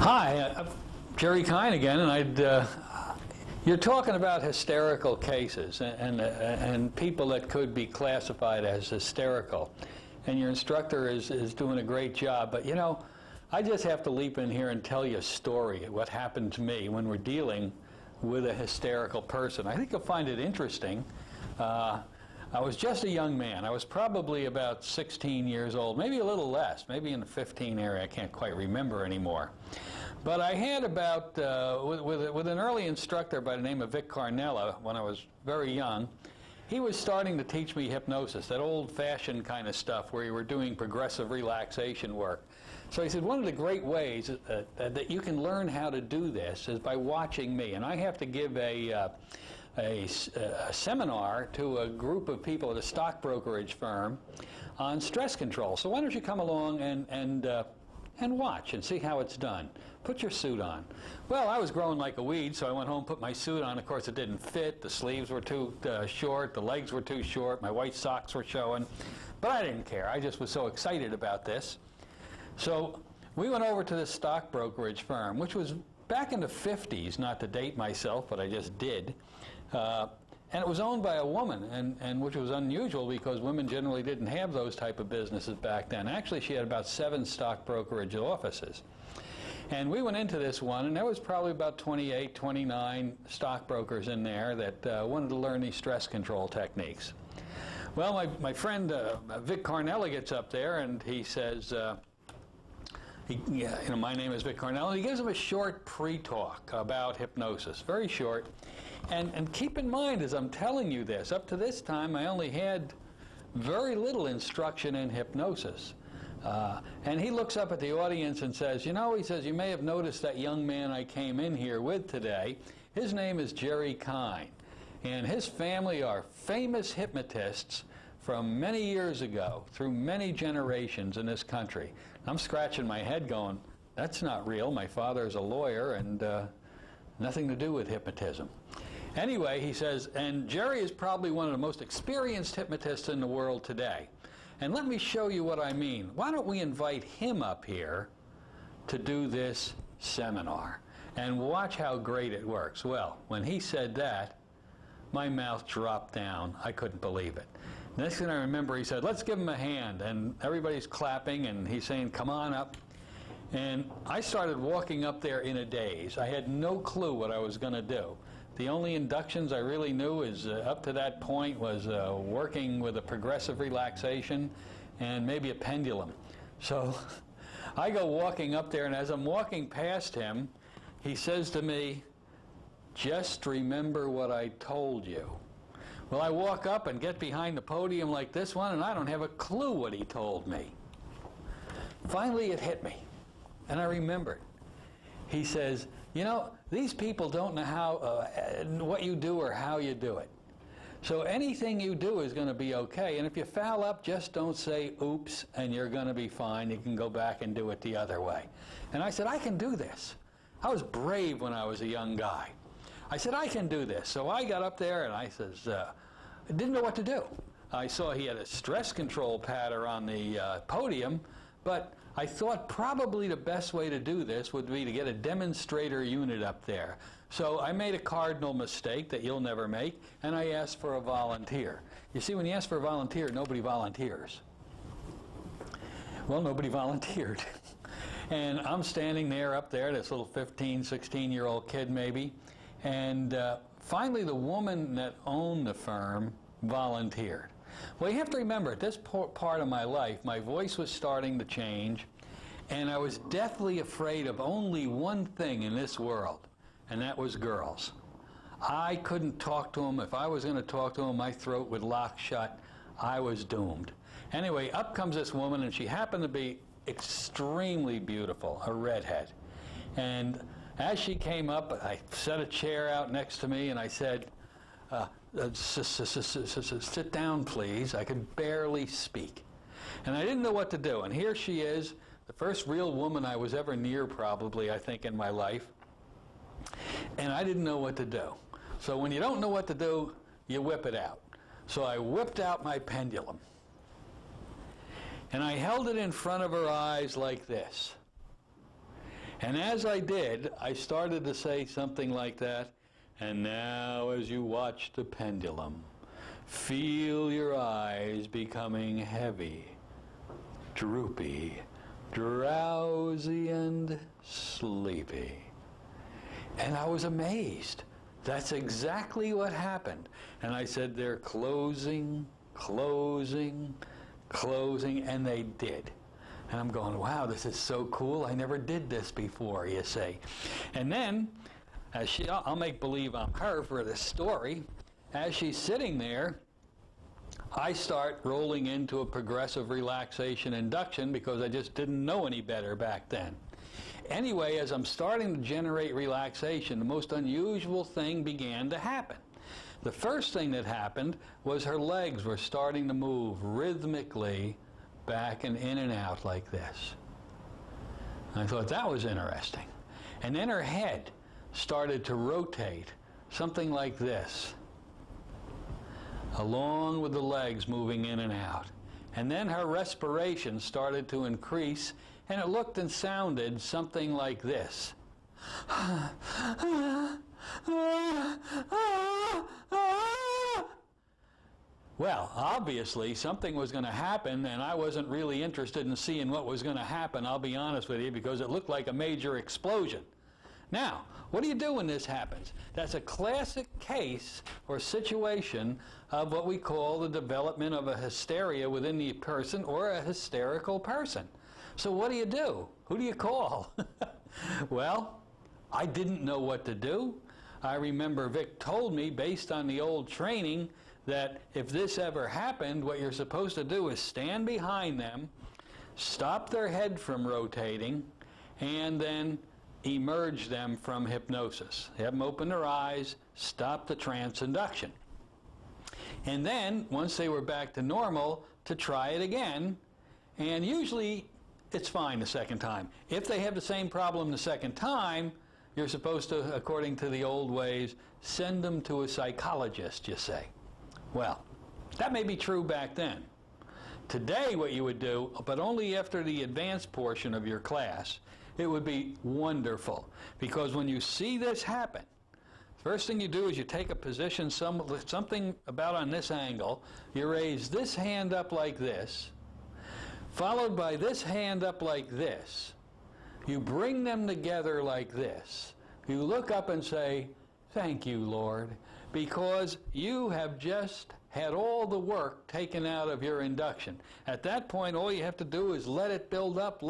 Hi, I'm Jerry Kein again, and you're talking about hysterical cases and people that could be classified as hysterical. And your instructor is doing a great job. But, you know, I just have to leap in here and tell you a story, what happened to me when we're dealing with a hysterical person. I think you'll find it interesting. I was just a young man. I was probably about 16 years old, maybe a little less, maybe in the 15 area. I can't quite remember anymore. But I had about, with an early instructor by the name of Vic Carnella, when I was very young, he was starting to teach me hypnosis, that old-fashioned kind of stuff where you were doing progressive relaxation work. So he said, one of the great ways that you can learn how to do this is by watching me. And I have to give a seminar to a group of people at a stock brokerage firm on stress control. So why don't you come along and watch and see how it's done. Put your suit on. Well, I was growing like a weed, so I went home, put my suit on. Of course, it didn't fit. The sleeves were too short. The legs were too short. My white socks were showing. But I didn't care. I just was so excited about this. So we went over to this stock brokerage firm, which was back in the 50s, not to date myself, but I just did. And it was owned by a woman, and which was unusual because women generally didn't have those type of businesses back then. Actually, she had about 7 stock brokerage offices. And we went into this one, and there was probably about 28, 29 stockbrokers in there that wanted to learn these stress control techniques. Well, my friend Vic Carnella gets up there, and he says, my name is Vic Carnella. And he gives them a short pre-talk about hypnosis, very short. And keep in mind, as I'm telling you this, up to this time, I only had very little instruction in hypnosis. And he looks up at the audience and says, you know, he says, you may have noticed that young man I came in here with today. His name is Jerry Kein. And his family are famous hypnotists from many years ago, through many generations in this country. I'm scratching my head going, that's not real. My father is a lawyer and nothing to do with hypnotism. Anyway, he says, and Jerry is probably one of the most experienced hypnotists in the world today. And let me show you what I mean. Why don't we invite him up here to do this seminar and watch how great it works? Well, when he said that, my mouth dropped down. I couldn't believe it. Next thing I remember, he said, let's give him a hand. And everybody's clapping, and he's saying, come on up. And I started walking up there in a daze. I had no clue what I was going to do. The only inductions I really knew is up to that point was working with a progressive relaxation and maybe a pendulum. So I go walking up there, and as I'm walking past him, he says to me, just remember what I told you. Well, I walk up and get behind the podium like this one, and I don't have a clue what he told me. Finally, it hit me, and I remembered. He says, you know, these people don't know how, what you do or how you do it. So anything you do is going to be okay. And if you foul up, just don't say, oops, and you're going to be fine. You can go back and do it the other way. And I said, I can do this. I was brave when I was a young guy. I said, I can do this. So I got up there, and I says, I didn't know what to do. I saw he had a stress control pattern on the podium, but I thought probably the best way to do this would be to get a demonstrator unit up there. So I made a cardinal mistake that you'll never make, and I asked for a volunteer. You see, when you ask for a volunteer, nobody volunteers. Well, nobody volunteered. And I'm standing there up there, this little 15, 16-year-old kid maybe, and finally the woman that owned the firm volunteered. Well, you have to remember, at this part of my life, my voice was starting to change, and I was deathly afraid of only one thing in this world, and that was girls. I couldn't talk to them. If I was going to talk to them, my throat would lock shut. I was doomed. Anyway, up comes this woman, and she happened to be extremely beautiful, a redhead. And as she came up, I set a chair out next to me, and I said, sit down, please. I could barely speak. And I didn't know what to do. And here she is, the first real woman I was ever near, probably, I think, in my life. And I didn't know what to do. So when you don't know what to do, you whip it out. So I whipped out my pendulum. And I held it in front of her eyes like this. And as I did, I started to say something like that, and now as you watch the pendulum, feel your eyes becoming heavy, droopy, drowsy, and sleepy. And I was amazed. That's exactly what happened. And I said, they're closing, closing, closing, and they did. And I'm going, wow, this is so cool. I never did this before, you say. And then, I'll make believe I'm her for this story. As she's sitting there, I start rolling into a progressive relaxation induction because I just didn't know any better back then. Anyway, as I'm starting to generate relaxation, the most unusual thing began to happen. The first thing that happened was her legs were starting to move rhythmically back and in and out like this. I thought that was interesting. And then her head started to rotate, something like this, along with the legs moving in and out. And then her respiration started to increase, and it looked and sounded something like this. Well, obviously, something was going to happen, and I wasn't really interested in seeing what was going to happen, I'll be honest with you, because it looked like a major explosion. Now, what do you do when this happens? That's a classic case or situation of what we call the development of a hysteria within the person or a hysterical person. So what do? Who do you call? Well, I didn't know what to do. I remember Vic told me, based on the old training, that if this ever happened, what you're supposed to do is stand behind them, stop their head from rotating, and then emerge them from hypnosis. Have them open their eyes, stop the trance induction. And then, once they were back to normal, to try it again, and usually it's fine the second time. If they have the same problem the second time, you're supposed to, according to the old ways, send them to a psychologist, you say. Well, that may be true back then. Today, what you would do, but only after the advanced portion of your class, it would be wonderful. Because when you see this happen, first thing you do is you take a position, something about on this angle, you raise this hand up like this, followed by this hand up like this. You bring them together like this. You look up and say, "Thank you, Lord, because you have just had all the work taken out of your induction." At that point, all you have to do is let it build up,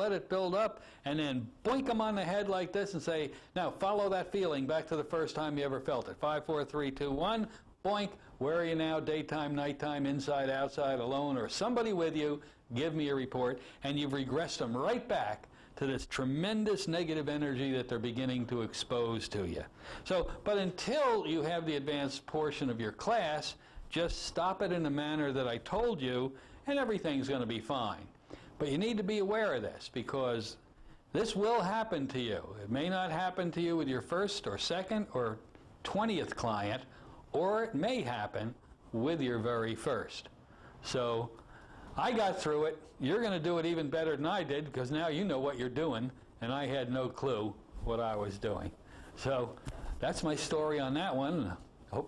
and then boink them on the head like this and say, "Now follow that feeling back to the first time you ever felt it. 5, 4, 3, 2, 1, boink. Where are you now? Daytime, nighttime, inside, outside, alone, or somebody with you? Give me a report." And you've regressed them right back to this tremendous negative energy that they're beginning to expose to you. So, but until you have the advanced portion of your class, just stop it in the manner that I told you, and everything's going to be fine. But you need to be aware of this, because this will happen to you. It may not happen to you with your first or second or 20th client, or it may happen with your very first. So I got through it. You're going to do it even better than I did, because now you know what you're doing, and I had no clue what I was doing. So that's my story on that one. Hope